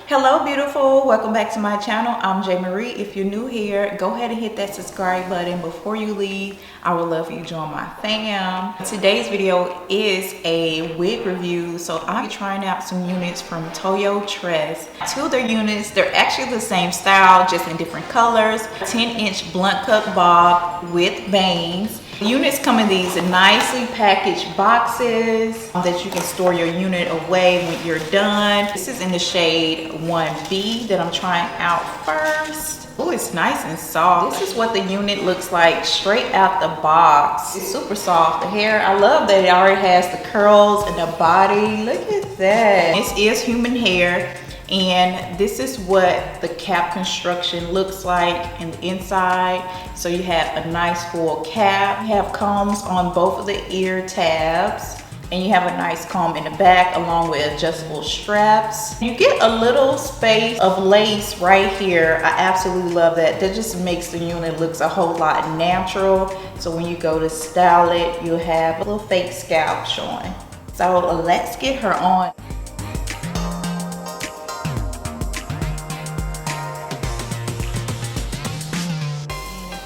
Hello beautiful, welcome back to my channel. I'm J Marie. If you're new here, go ahead and hit that subscribe button. Before you leave, I would love for you to join my fam. Today's video is a wig review, so I'm trying out some units from Toyotress. Two of their units, they're actually the same style, just in different colors. 10-inch blunt cut bob with bangs. Units come in these nicely packaged boxes that you can store your unit away when you're done. This is in the shade 1B that I'm trying out first. Oh, it's nice and soft. This is what the unit looks like straight out the box. It's super soft. The hair, I love that it already has the curls and the body. Look at that. This is human hair. And this is what the cap construction looks like in the inside. So you have a nice full cap. You have combs on both of the ear tabs. And you have a nice comb in the back along with adjustable straps. You get a little space of lace right here. I absolutely love that. That just makes the unit look a whole lot natural. So when you go to style it, you'll have a little fake scalp showing. So let's get her on.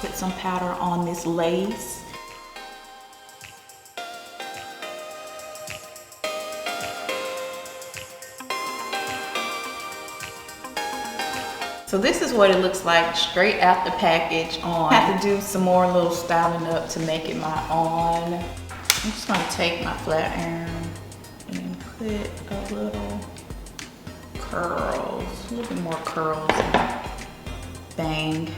Put some powder on this lace. So this is what it looks like straight out the package on. I have to do some more little styling up to make it my own. I'm just gonna take my flat iron and put a little curls, a little bit more curls and bang.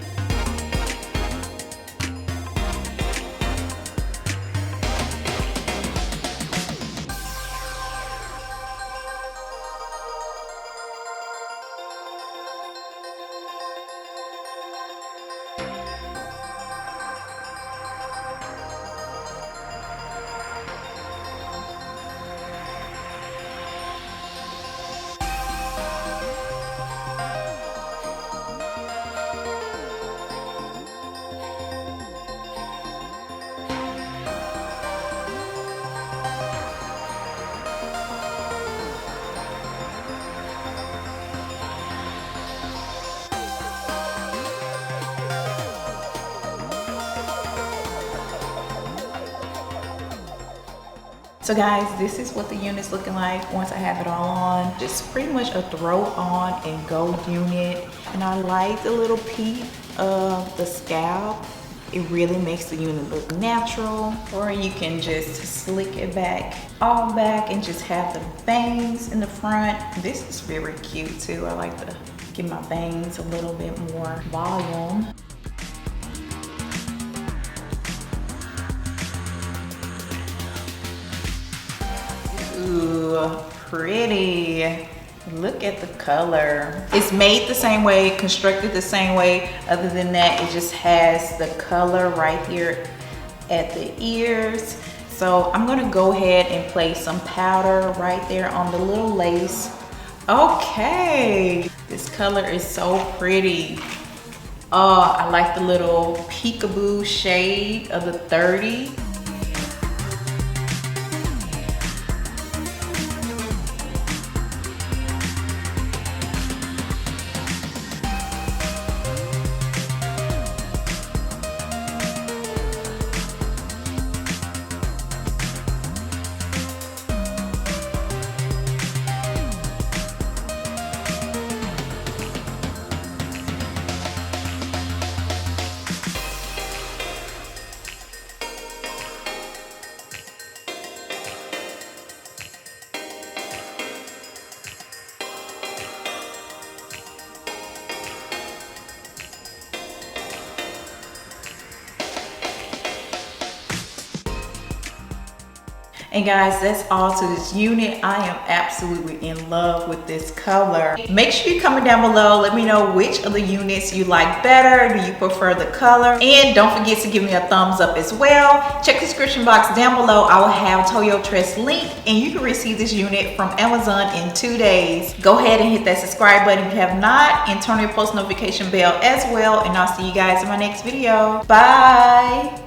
So guys, this is what the unit's looking like once I have it all on. Just pretty much a throw on and go unit. And I like the little peak of the scalp. It really makes the unit look natural. Or you can just slick it back, all back, and just have the bangs in the front. This is very cute too. I like to give my bangs a little bit more volume. Ooh, pretty. Look at the color. It's made the same way, constructed the same way. Other than that, it just has the color right here at the ears. So I'm gonna go ahead and place some powder right there on the little lace. Okay, this color is so pretty. Oh, I like the little peekaboo shade of the 30. And guys, that's all to this unit. I am absolutely in love with this color. Make sure you comment down below. Let me know which of the units you like better. Do you prefer the color? And don't forget to give me a thumbs up as well. Check the description box down below. I will have Toyotress link, and you can receive this unit from Amazon in 2 days. Go ahead and hit that subscribe button if you have not, and turn your post notification bell as well. And I'll see you guys in my next video. Bye.